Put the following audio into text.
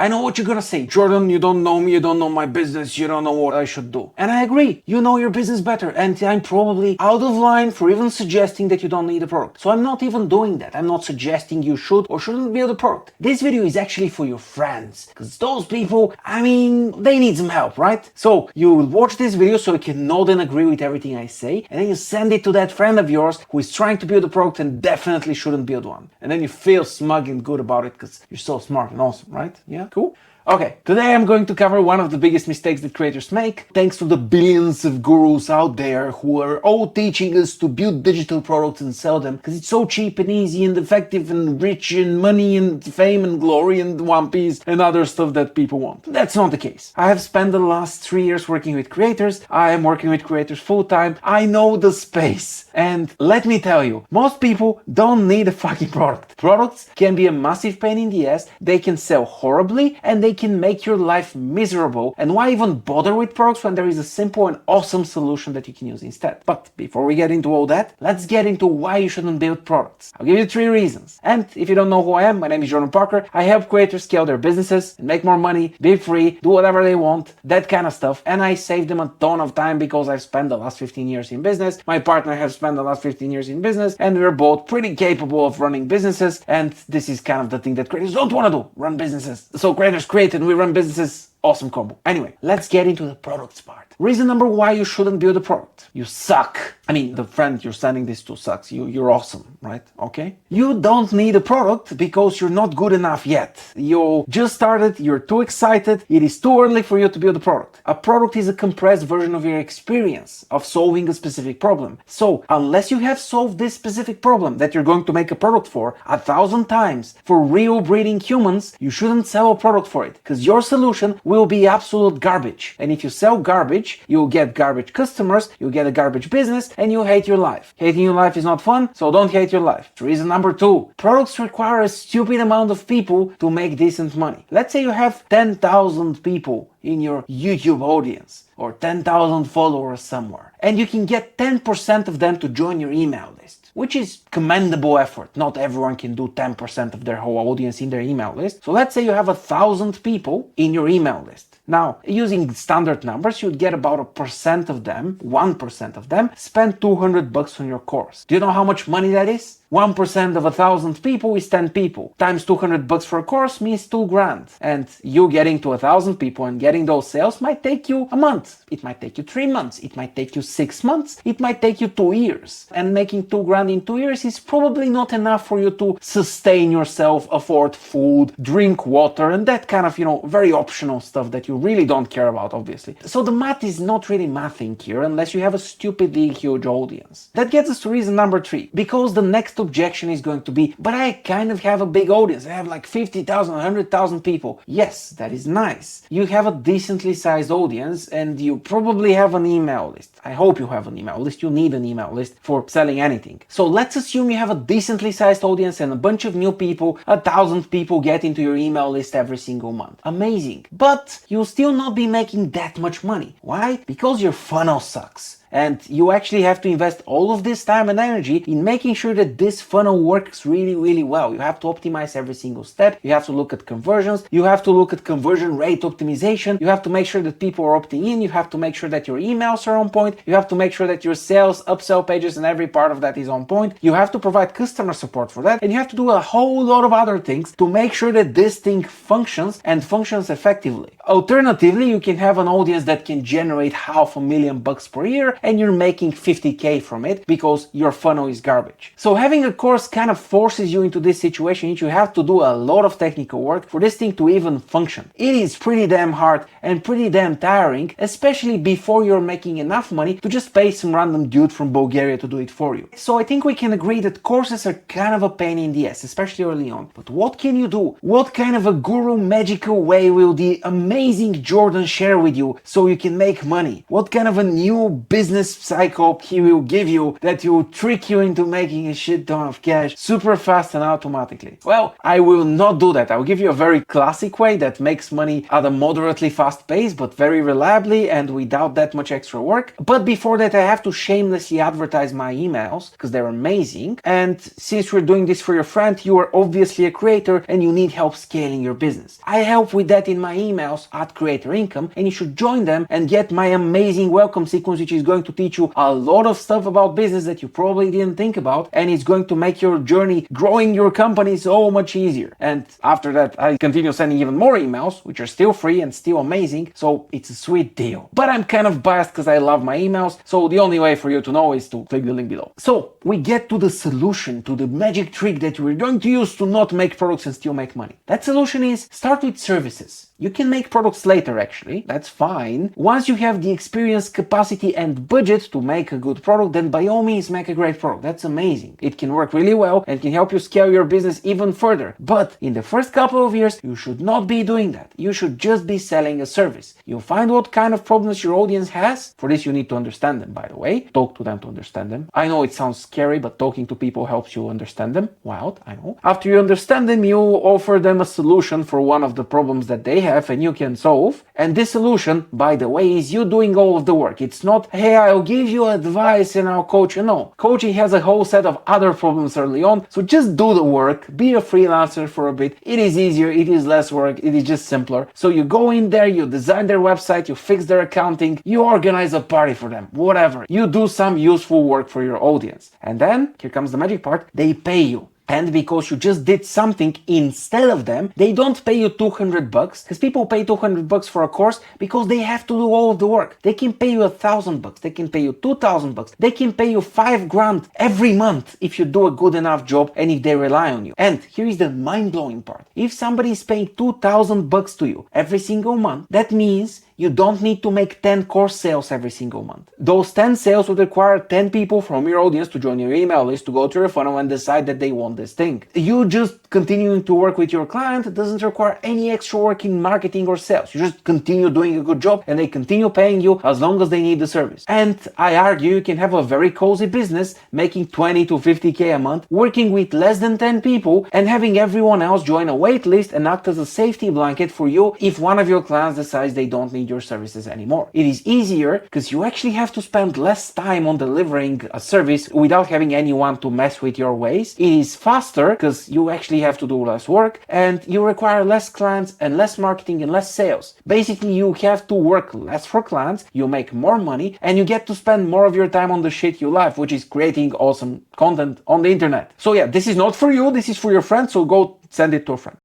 I know what you're gonna say. Jordan, you don't know me, you don't know my business, you don't know what I should do. And I agree, you know your business better, and I'm probably out of line for even suggesting that you don't need a product. So I'm not even doing that. I'm not suggesting you should or shouldn't build a product. This video is actually for your friends, because those people, I mean, they need some help, right? So you watch this video so you can nod and agree with everything I say, and then you send it to that friend of yours who is trying to build a product and definitely shouldn't build one. And then you feel smug and good about it because you're so smart and awesome, right? Yeah, cool? Okay, today I'm going to cover one of the biggest mistakes that creators make, thanks to the billions of gurus out there who are all teaching us to build digital products and sell them because it's so cheap and easy and effective and rich and money and fame and glory and One Piece and other stuff that people want. That's not the case. I have spent the last 3 years working with creators. I am working with creators full time. I know the space. And let me tell you, most people don't need a fucking product. Products can be a massive pain in the ass, they can sell horribly, and they can make your life miserable. And why even bother with products when there is a simple and awesome solution that you can use instead? But before we get into all that, let's get into why you shouldn't build products. I'll give you 3 reasons. And if you don't know who I am, my name is Jordan Parker. I help creators scale their businesses and make more money, be free, do whatever they want, that kind of stuff. And I save them a ton of time because I've spent the last 15 years in business. My partner has spent the last 15 years in business, and we're both pretty capable of running businesses. And this is kind of the thing that creators don't want to do, run businesses. So creators create and we run businesses. Awesome combo. Anyway, let's get into the products part. Reason number why you shouldn't build a product. You suck. I mean, the friend you're sending this to sucks. You're awesome, right? Okay? You don't need a product because you're not good enough yet. You just started, you're too excited, it is too early for you to build a product. A product is a compressed version of your experience of solving a specific problem. So, unless you have solved this specific problem that you're going to make a product for 1,000 times for real breathing humans, you shouldn't sell a product for it, because your solution will be absolute garbage. And if you sell garbage, you'll get garbage customers, you'll get a garbage business, and you hate your life. Hating your life is not fun, so don't hate your life. Reason number 2, products require a stupid amount of people to make decent money. Let's say you have 10,000 people in your YouTube audience or 10,000 followers somewhere, and you can get 10% of them to join your email list, which is commendable effort. Not everyone can do 10% of their whole audience in their email list. So let's say you have 1,000 people in your email list. Now, using standard numbers, you'd get about 1% of them, 1% of them, spend $200 on your course. Do you know how much money that is? 1% of 1,000 people is 10 people. Times $200 for a course means $2,000. And you getting to 1,000 people and getting those sales might take you a month. It might take you 3 months. It might take you 6 months. It might take you 2 years. And making $2,000 in 2 years is probably not enough for you to sustain yourself, afford food, drink water, and that kind of, very optional stuff that you really don't care about, obviously. So the math is not really mathing here unless you have a stupidly huge audience. That gets us to reason number 3. Because the next objection is going to be, but I kind of have a big audience. I have like 50,000, 100,000 people. Yes, that is nice. You have a decently sized audience and you probably have an email list. I hope you have an email list. You need an email list for selling anything. So let's assume you have a decently sized audience and a bunch of new people, 1,000 people get into your email list every single month. Amazing. But you'll still not be making that much money. Why? Because your funnel sucks. And you actually have to invest all of this time and energy in making sure that this funnel works really, really well. You have to optimize every single step. You have to look at conversions. You have to look at conversion rate optimization. You have to make sure that people are opting in. You have to make sure that your emails are on point. You have to make sure that your sales, upsell pages, and every part of that is on point. You have to provide customer support for that. And you have to do a whole lot of other things to make sure that this thing functions and functions effectively. Alternatively, you can have an audience that can generate $500,000 per year and you're making 50K from it because your funnel is garbage. So having a course kind of forces you into this situation in which you have to do a lot of technical work for this thing to even function. It is pretty damn hard and pretty damn tiring, especially before you're making enough money to just pay some random dude from Bulgaria to do it for you. So I think we can agree that courses are kind of a pain in the ass, especially early on. But what can you do? What kind of a guru magical way will the amazing Jordan share with you so you can make money? What kind of a new business business psycho he will give you that will trick you into making a shit ton of cash super fast and automatically? Well, I will not do that. I'll give you a very classic way that makes money at a moderately fast pace, but very reliably and without that much extra work. But before that, I have to shamelessly advertise my emails because they're amazing. And since we're doing this for your friend, you are obviously a creator and you need help scaling your business. I help with that in my emails at Creator Income, and you should join them and get my amazing welcome sequence, which is going to teach you a lot of stuff about business that you probably didn't think about, and it's going to make your journey growing your company so much easier. And after that, I continue sending even more emails, which are still free and still amazing, so it's a sweet deal. But I'm kind of biased because I love my emails, so the only way for you to know is to click the link below. So we get to the solution, to the magic trick that we're going to use to not make products and still make money. That solution is start with services. You can make products later actually, that's fine. Once you have the experience, capacity and budget to make a good product, then by all means make a great product. That's amazing. It can work really well and can help you scale your business even further. But in the first couple of years, you should not be doing that. You should just be selling a service. You'll find what kind of problems your audience has. For this, you need to understand them, by the way. Talk to them to understand them. I know it sounds scary, but talking to people helps you understand them. Wild, I know. After you understand them, you offer them a solution for one of the problems that they have and you can solve. And this solution, by the way, is you doing all of the work. It's not, hey, I'll give you advice and I'll coach you. No, coaching has a whole set of other problems early on. So just do the work, be a freelancer for a bit. It is easier, it is less work, it is just simpler. So you go in there, you design their website, you fix their accounting, you organize a party for them, whatever. You do some useful work for your audience. And then, here comes the magic part, they pay you. And because you just did something instead of them, they don't pay you $200 because people pay $200 for a course because they have to do all of the work. They can pay you $1,000, they can pay you $2,000, they can pay you $5,000 every month if you do a good enough job and if they rely on you. And here is the mind-blowing part. If somebody is paying $2,000 to you every single month, that means you don't need to make 10 course sales every single month. Those 10 sales would require 10 people from your audience to join your email list, to go to your funnel and decide that they want this thing. You just continuing to work with your client doesn't require any extra work in marketing or sales. You just continue doing a good job and they continue paying you as long as they need the service. And I argue you can have a very cozy business making 20 to 50K a month, working with less than 10 people and having everyone else join a wait list and act as a safety blanket for you if one of your clients decides they don't need your services anymore. It is easier because you actually have to spend less time on delivering a service without having anyone to mess with your ways. It is faster because you actually have to do less work and you require less clients and less marketing and less sales. Basically, you have to work less for clients, you make more money, and you get to spend more of your time on the shit you love, which is creating awesome content on the internet. So yeah, this is not for you, this is for your friends, so go send it to a friend.